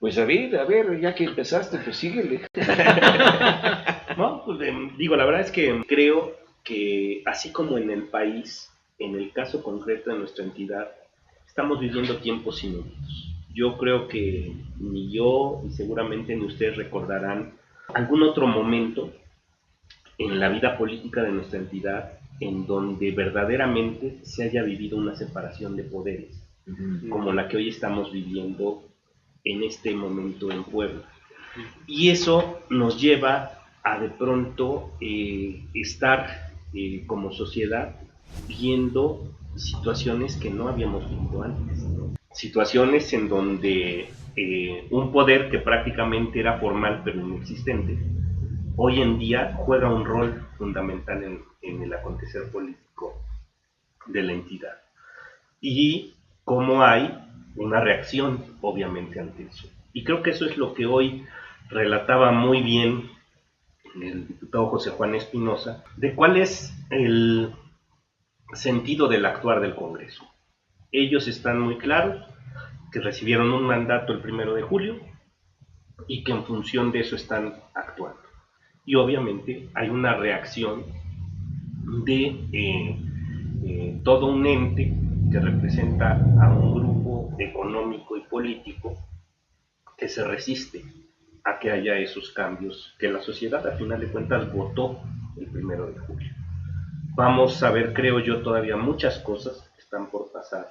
Pues a ver, ya que empezaste, pues síguele. No, pues, digo, la verdad es que creo que así como en el país, en el caso concreto de nuestra entidad, estamos viviendo tiempos inéditos. Yo creo que ni yo y seguramente ni ustedes recordarán algún otro momento en la vida política de nuestra entidad en donde verdaderamente se haya vivido una separación de poderes, como la que hoy estamos viviendo en este momento en Puebla. Y eso nos lleva a de pronto estar como sociedad viendo situaciones que no habíamos visto antes, ¿no? Situaciones en donde un poder que prácticamente era formal pero inexistente, hoy en día juega un rol fundamental en el acontecer político de la entidad. Y cómo hay una reacción, obviamente, ante eso. Y creo que eso es lo que hoy relataba muy bien el diputado José Juan Espinosa, de cuál es el sentido del actuar del Congreso. Ellos están muy claros que recibieron un mandato el 1 de julio y que en función de eso están actuando. Y obviamente hay una reacción de todo un ente que representa a un grupo económico y político que se resiste a que haya esos cambios que la sociedad a final de cuentas votó el 1 de julio. Vamos a ver, creo yo, todavía muchas cosas que están por pasar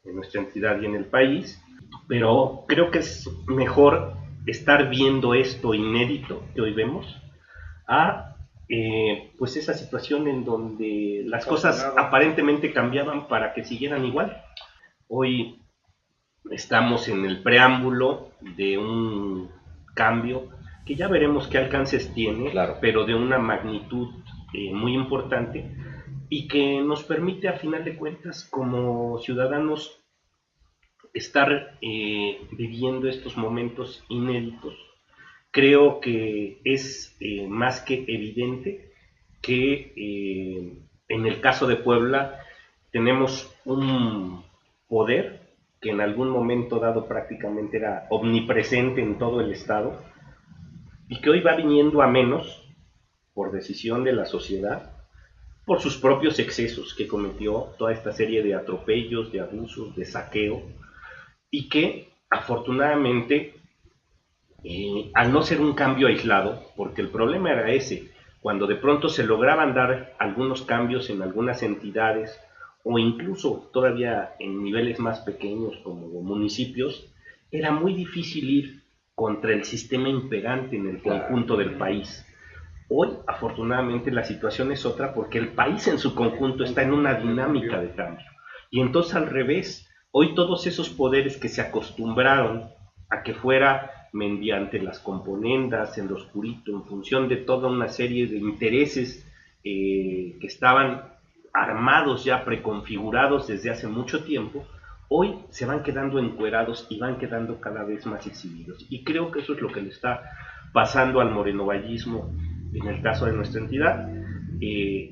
en nuestra entidad y en el país, pero creo que es mejor estar viendo esto inédito que hoy vemos a pues esa situación en donde las cosas aparentemente cambiaban para que siguieran igual. Hoy estamos en el preámbulo de un cambio que ya veremos qué alcances tiene, claro, pero de una magnitud muy importante y que nos permite a final de cuentas como ciudadanos estar viviendo estos momentos inéditos. Creo que es más que evidente que en el caso de Puebla tenemos un poder que en algún momento dado prácticamente era omnipresente en todo el estado y que hoy va viniendo a menos por decisión de la sociedad, por sus propios excesos que cometió, toda esta serie de atropellos, de abusos, de saqueo, y que afortunadamente al no ser un cambio aislado, porque el problema era ese, cuando de pronto se lograban dar algunos cambios en algunas entidades o incluso todavía en niveles más pequeños como municipios, era muy difícil ir contra el sistema imperante en el conjunto del país. Hoy, afortunadamente, la situación es otra porque el país en su conjunto está en una dinámica de cambio. Y entonces, al revés, hoy todos esos poderes que se acostumbraron a que fuera mediante las componendas, en lo oscurito, en función de toda una serie de intereses que estaban armados ya, preconfigurados desde hace mucho tiempo, hoy se van quedando encuerados y van quedando cada vez más exhibidos. Y creo que eso es lo que le está pasando al morenovallismo en el caso de nuestra entidad.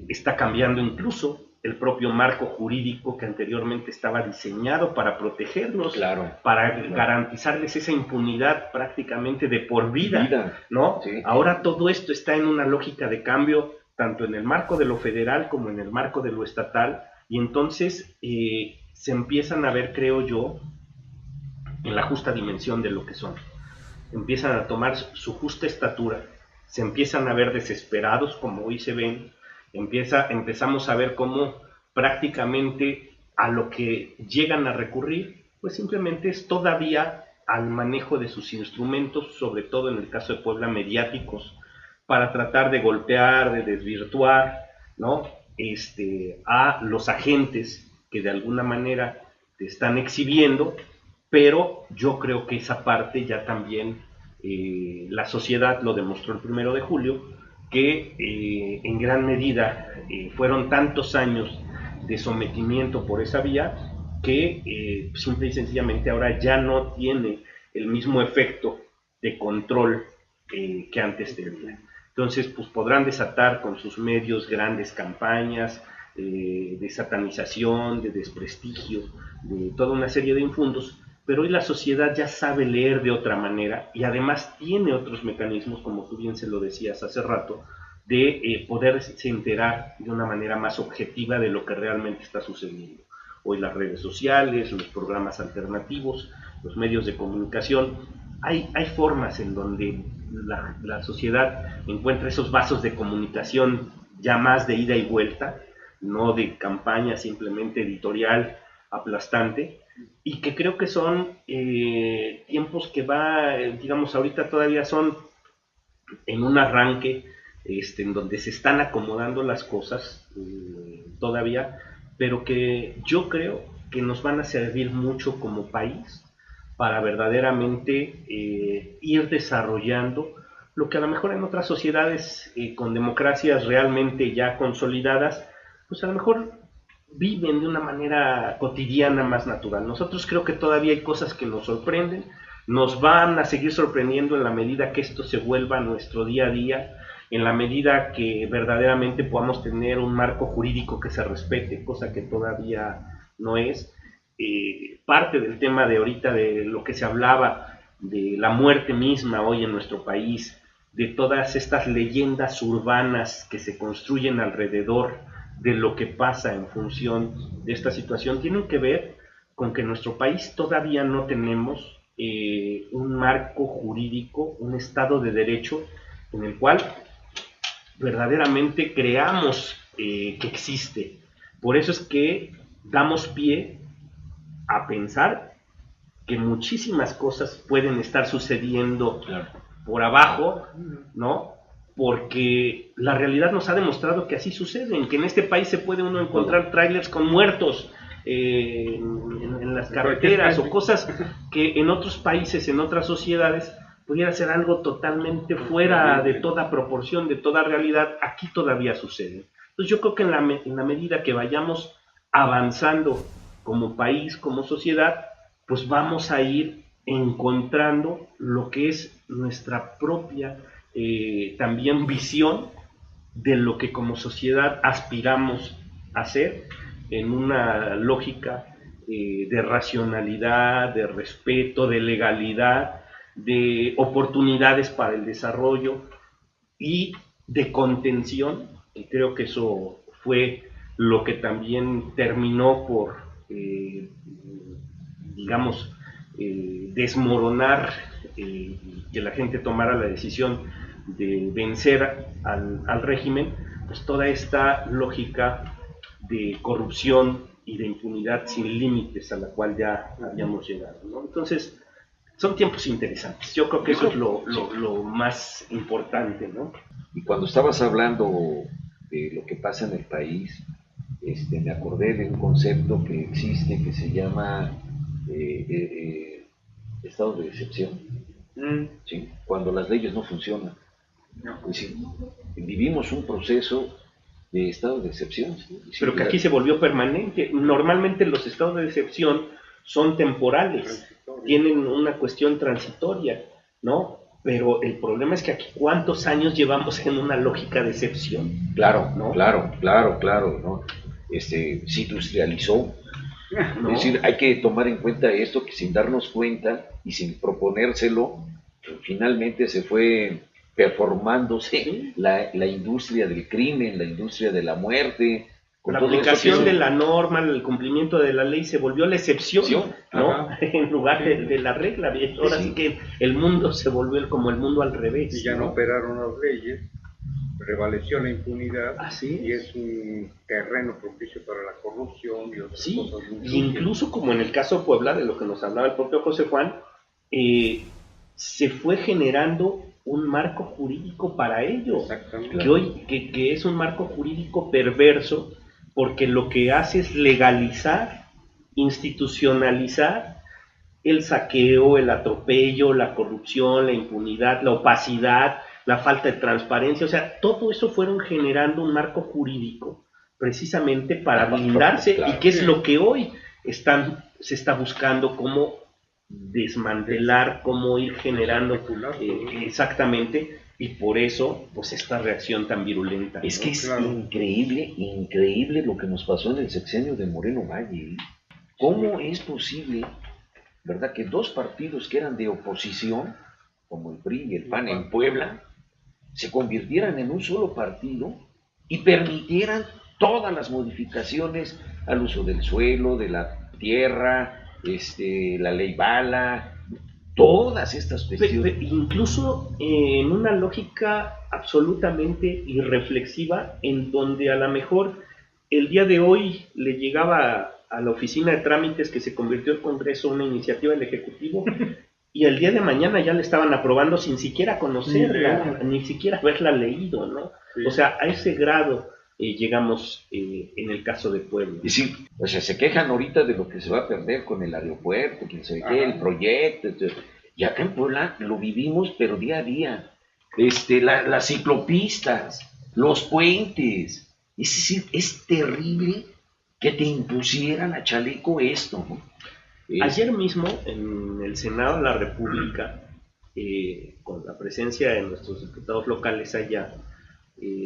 Está cambiando incluso el propio marco jurídico que anteriormente estaba diseñado para protegerlos, claro, para garantizarles esa impunidad prácticamente de por vida, ¿no? Sí. Ahora todo esto está en una lógica de cambio, tanto en el marco de lo federal como en el marco de lo estatal, y entonces se empiezan a ver, creo yo, en la justa dimensión de lo que son. Empiezan a tomar su justa estatura, se empiezan a ver desesperados como hoy se ven, empezamos a ver cómo prácticamente a lo que llegan a recurrir, pues simplemente es todavía al manejo de sus instrumentos, sobre todo en el caso de Puebla, mediáticos, para tratar de golpear, de desvirtuar, ¿no? A los agentes que de alguna manera te están exhibiendo, pero yo creo que esa parte ya también la sociedad lo demostró el 1 de julio, que en gran medida fueron tantos años de sometimiento por esa vía que simple y sencillamente ahora ya no tiene el mismo efecto de control que antes tenía. Entonces, pues podrán desatar con sus medios grandes campañas de satanización, de desprestigio, de toda una serie de infundos, pero hoy la sociedad ya sabe leer de otra manera y además tiene otros mecanismos, como tú bien se lo decías hace rato, de poderse enterar de una manera más objetiva de lo que realmente está sucediendo. Hoy las redes sociales, los programas alternativos, los medios de comunicación, hay formas en donde la sociedad encuentra esos vasos de comunicación ya más de ida y vuelta, no de campaña simplemente editorial aplastante, y que creo que son tiempos que digamos, ahorita todavía son en un arranque en donde se están acomodando las cosas todavía, pero que yo creo que nos van a servir mucho como país para verdaderamente ir desarrollando lo que a lo mejor en otras sociedades con democracias realmente ya consolidadas, pues a lo mejor viven de una manera cotidiana más natural. Nosotros creo que todavía hay cosas que nos sorprenden, nos van a seguir sorprendiendo en la medida que esto se vuelva nuestro día a día, en la medida que verdaderamente podamos tener un marco jurídico que se respete, cosa que todavía no es. Parte del tema de ahorita, de lo que se hablaba, de la muerte misma hoy en nuestro país, de todas estas leyendas urbanas que se construyen alrededor de lo que pasa en función de esta situación, tienen que ver con que en nuestro país todavía no tenemos un marco jurídico, un estado de derecho en el cual verdaderamente creamos que existe. Por eso es que damos pie a pensar que muchísimas cosas pueden estar sucediendo por abajo, ¿no? Porque la realidad nos ha demostrado que así sucede, que en este país se puede uno encontrar trailers con muertos en las carreteras o cosas que en otros países, en otras sociedades, pudiera ser algo totalmente fuera de toda proporción, de toda realidad. Aquí todavía sucede. Entonces yo creo que en la medida que vayamos avanzando como país, como sociedad, pues vamos a ir encontrando lo que es nuestra propia también visión de lo que como sociedad aspiramos a hacer en una lógica de racionalidad, de respeto, de legalidad, de oportunidades para el desarrollo y de contención, y creo que eso fue lo que también terminó por, digamos, desmoronar, que la gente tomara la decisión de vencer al régimen, pues toda esta lógica de corrupción y de impunidad sin límites a la cual ya habíamos llegado, ¿no? Entonces, son tiempos interesantes. Yo creo que eso es lo más importante, ¿no? Y cuando estabas hablando de lo que pasa en el país, me acordé de un concepto que existe que se llama estado de excepción. ¿Sí? Cuando las leyes no funcionan. Es decir, vivimos un proceso de estado de excepción. ¿Sí? Pero que aquí se volvió permanente. Normalmente los estados de excepción son temporales, tienen una cuestión transitoria, ¿no? Pero el problema es que aquí, ¿cuántos años llevamos en una lógica de excepción? Claro, ¿no? claro, ¿no? Se industrializó. ¿no? Es decir, hay que tomar en cuenta esto, que sin darnos cuenta y sin proponérselo, finalmente se fue performándose ¿sí? la industria del crimen, la industria de la muerte. Con la aplicación de la norma, el cumplimiento de la ley se volvió la excepción, ¿no? En lugar de la regla. Ahora sí que el mundo se volvió como el mundo al revés. Y ya no operaron las leyes, prevaleció la impunidad, ¿sí? Y es un terreno propicio para la corrupción y otras cosas muy y incluso como en el caso de Puebla, de lo que nos hablaba el propio José Juan, se fue generando un marco jurídico para ello, que hoy que es un marco jurídico perverso, porque lo que hace es legalizar, institucionalizar el saqueo, el atropello, la corrupción, la impunidad, la opacidad, la falta de transparencia. O sea, todo eso fueron generando un marco jurídico precisamente para blindarse, y que es lo que hoy se está buscando, cómo desmantelar, cómo ir generando exactamente. Y por eso, pues esta reacción tan virulenta. Es que es increíble lo que nos pasó en el sexenio de Moreno Valle. ¿Cómo es posible ¿verdad? Que dos partidos que eran de oposición, como el PRI y el PAN en Puebla, se convirtieran en un solo partido y permitieran todas las modificaciones al uso del suelo, de la tierra, la ley Bala, todas estas cuestiones. Incluso en una lógica absolutamente irreflexiva, en donde a lo mejor el día de hoy le llegaba a la oficina de trámites que se convirtió el Congreso una iniciativa del Ejecutivo y el día de mañana ya le estaban aprobando sin siquiera conocerla, ni siquiera haberla leído, ¿no? Sí. O sea, a ese grado llegamos en el caso de Puebla. Y sí, o sea, se quejan ahorita de lo que se va a perder con el aeropuerto, quién sabe qué, el proyecto, y acá en Puebla lo vivimos, pero día a día. Las ciclopistas, los puentes, es decir, es terrible que te impusieran a chaleco esto, ¿no? Ayer mismo en el Senado de la República, con la presencia de nuestros diputados locales allá,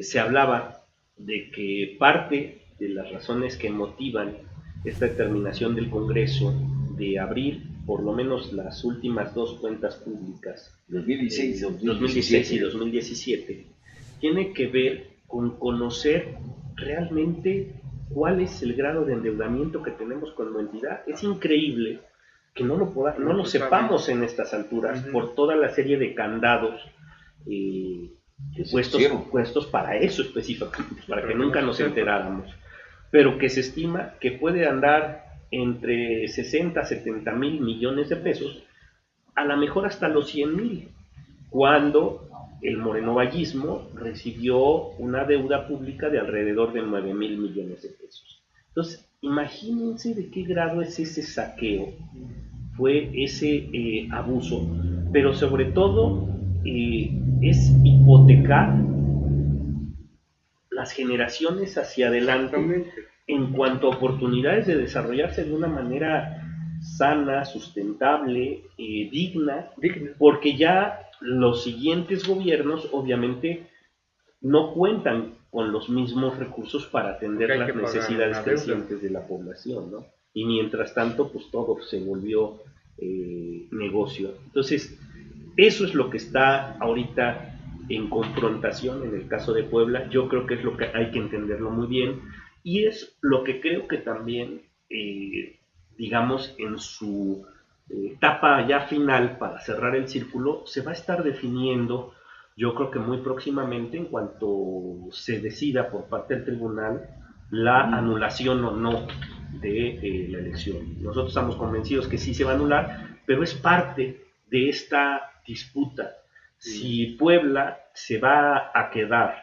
se hablaba de que parte de las razones que motivan esta determinación del Congreso de abrir por lo menos las últimas dos cuentas públicas, 2016 y 2017, tiene que ver con conocer realmente cuál es el grado de endeudamiento que tenemos como entidad. Es increíble que no lo sepamos en estas alturas por toda la serie de candados puestos para eso específicamente, para que nunca nos enteráramos, pero que se estima que puede andar entre 60 a 70 mil millones de pesos, a lo mejor hasta los 100 mil, cuando el morenovallismo recibió una deuda pública de alrededor de 9 mil millones de pesos. Entonces, imagínense de qué grado es ese saqueo, fue ese abuso, pero sobre todo es hipotecar las generaciones hacia adelante en cuanto a oportunidades de desarrollarse de una manera sana, sustentable, digna, porque ya los siguientes gobiernos obviamente no cuentan con los mismos recursos para atender las necesidades crecientes de la población, ¿no? Y mientras tanto, pues todo se volvió negocio. Entonces, eso es lo que está ahorita en confrontación en el caso de Puebla. Yo creo que es lo que hay que entenderlo muy bien y es lo que creo que también, digamos, en su etapa ya final para cerrar el círculo, se va a estar definiendo, yo creo que muy próximamente, en cuanto se decida por parte del tribunal la anulación o no de la elección. Nosotros estamos convencidos que sí se va a anular, pero es parte de esta disputa. Si Puebla se va a quedar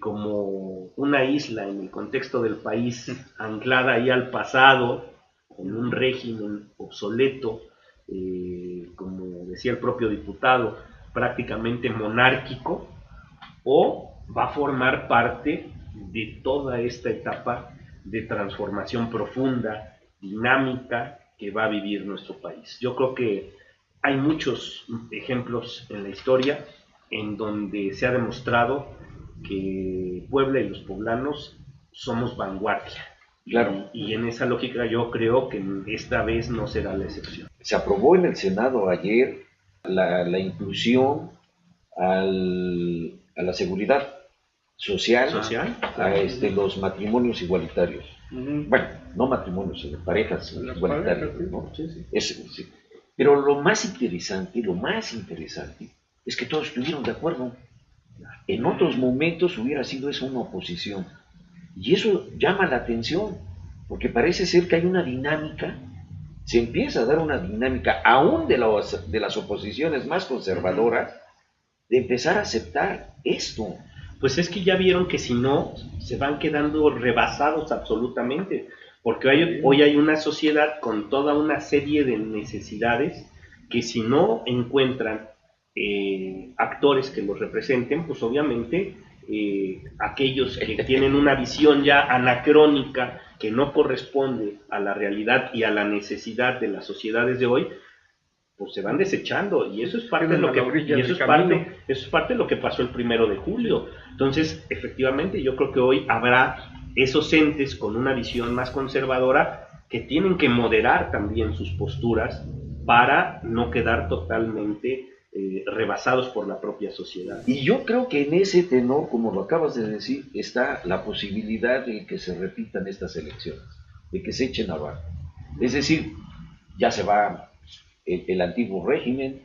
como una isla en el contexto del país, anclada ahí al pasado, en un régimen obsoleto, como decía el propio diputado, prácticamente monárquico, o va a formar parte de toda esta etapa de transformación profunda, dinámica, que va a vivir nuestro país. Yo creo que hay muchos ejemplos en la historia en donde se ha demostrado que Puebla y los poblanos somos vanguardia. Claro. Y en esa lógica yo creo que esta vez no será la excepción. Se aprobó en el Senado ayer la inclusión a la seguridad social, a los matrimonios igualitarios. Bueno, no matrimonios, sino parejas igualitarias, ¿no? Sí. Sí. Pero lo más interesante es que todos estuvieron de acuerdo. En otros momentos hubiera sido eso una oposición. Y eso llama la atención, porque parece ser que hay una dinámica, se empieza a dar una dinámica, aún de las oposiciones más conservadoras, de empezar a aceptar esto. Pues es que ya vieron que si no, se van quedando rebasados absolutamente, porque hoy hay una sociedad con toda una serie de necesidades que si no encuentran actores que los representen, pues obviamente aquellos que tienen una visión ya anacrónica que no corresponde a la realidad y a la necesidad de las sociedades de hoy, pues se van desechando, y eso es parte de lo que pasó el 1 de julio. Entonces, efectivamente, yo creo que hoy habrá esos entes con una visión más conservadora que tienen que moderar también sus posturas para no quedar totalmente rebasados por la propia sociedad. Y yo creo que en ese tenor, como lo acabas de decir, está la posibilidad de que se repitan estas elecciones, de que se echen abajo. Es decir, ya se va el antiguo régimen,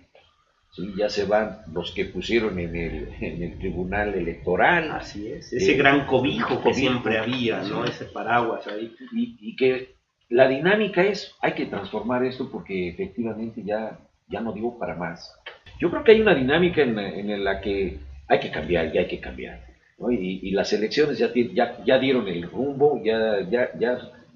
¿sí? Ya se van los que pusieron en el tribunal electoral. Así es, ese gran cobijo que siempre había, ¿no? Ese paraguas ahí. Y que la dinámica es, hay que transformar esto porque efectivamente ya no digo para más. Yo creo que hay una dinámica en la que hay que cambiar, ya hay que cambiar, ¿no? Y las elecciones ya dieron el rumbo, ya,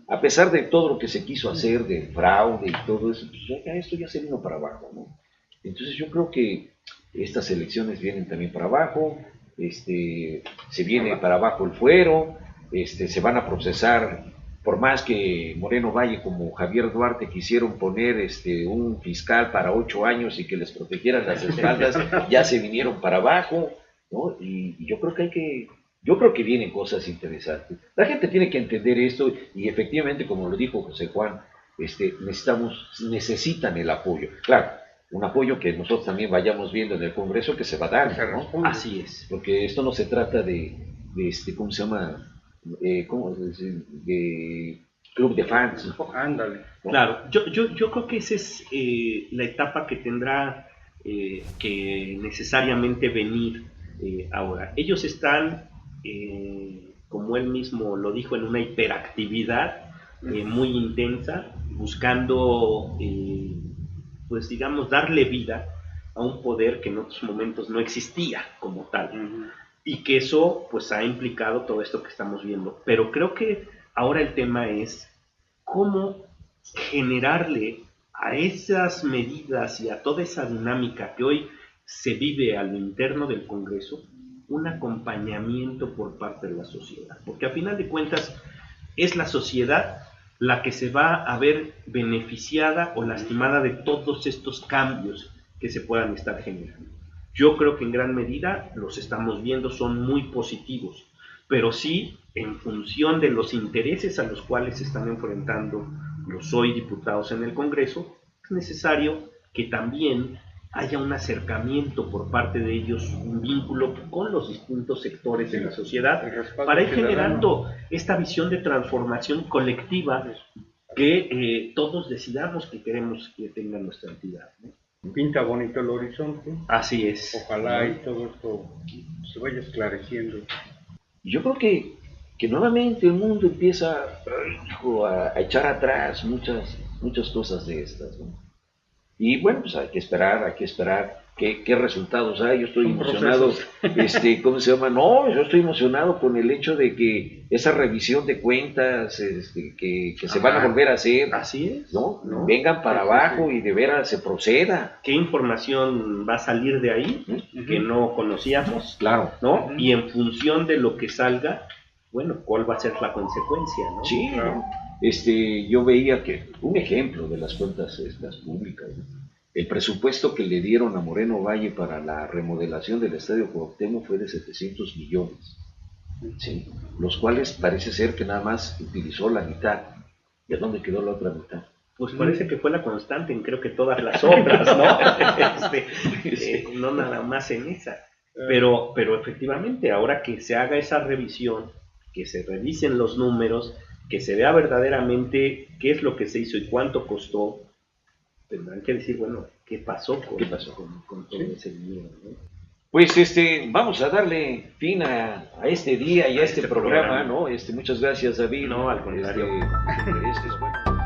a pesar de todo lo que se quiso hacer, de fraude y todo eso, pues ya esto ya se vino para abajo, ¿no? Entonces yo creo que estas elecciones vienen también para abajo, se viene para abajo el fuero, se van a procesar. Por más que Moreno Valle como Javier Duarte quisieron poner un fiscal para 8 años y que les protegieran las espaldas, ya se vinieron para abajo, ¿no? Y yo creo que vienen cosas interesantes. La gente tiene que entender esto y efectivamente, como lo dijo José Juan, necesitan el apoyo. Claro, un apoyo que nosotros también vayamos viendo en el Congreso que se va a dar, ¿no? Así es. Porque esto no se trata de ¿cómo se llama? ¿Cómo decir? De club de fans, ¿no? Ándale. Claro, yo creo que esa es la etapa que tendrá que necesariamente venir ahora. Ellos están, como él mismo lo dijo, en una hiperactividad muy intensa, buscando, pues digamos, darle vida a un poder que en otros momentos no existía como tal. Y que eso pues ha implicado todo esto que estamos viendo. Pero creo que ahora el tema es cómo generarle a esas medidas y a toda esa dinámica que hoy se vive a lo interno del Congreso, un acompañamiento por parte de la sociedad. Porque a final de cuentas es la sociedad la que se va a ver beneficiada o lastimada de todos estos cambios que se puedan estar generando. Yo creo que en gran medida los estamos viendo, son muy positivos, pero sí en función de los intereses a los cuales se están enfrentando los hoy diputados en el Congreso, es necesario que también haya un acercamiento por parte de ellos, un vínculo con los distintos sectores de la sociedad, para ir generando esta visión de transformación colectiva que todos decidamos que queremos que tenga nuestra entidad, ¿no? Pinta bonito el horizonte. Así es. Ojalá y todo esto se vaya esclareciendo. Yo creo que nuevamente el mundo empieza a echar atrás muchas cosas de estas, ¿no? Y bueno, pues hay que esperar qué resultados hay. Yo estoy emocionado, ¿cómo se llama? No, yo estoy emocionado con el hecho de que esa revisión de cuentas que se van a volver a hacer, así es, ¿no? Vengan para abajo y de veras se proceda. ¿Qué información va a salir de ahí que no conocíamos? Claro. ¿No? Y en función de lo que salga, bueno, ¿cuál va a ser la consecuencia, no? Sí, claro. Yo veía que un ejemplo de las cuentas públicas, ¿no? El presupuesto que le dieron a Moreno Valle para la remodelación del Estadio Cuauhtémoc fue de 700 millones, ¿sí? Los cuales parece ser que nada más utilizó la mitad. ¿Y a dónde quedó la otra mitad? Pues parece que fue la constante en creo que todas las obras, ¿no? No nada más en esa. Pero efectivamente, ahora que se haga esa revisión, que se revisen los números, que se vea verdaderamente qué es lo que se hizo y cuánto costó, tendrán que decir, bueno, ¿qué pasó con todo ese dinero, ¿no? Pues vamos a darle fin a este día y a este programa, ¿no? Muchas gracias, David. No, al contrario. Es bueno.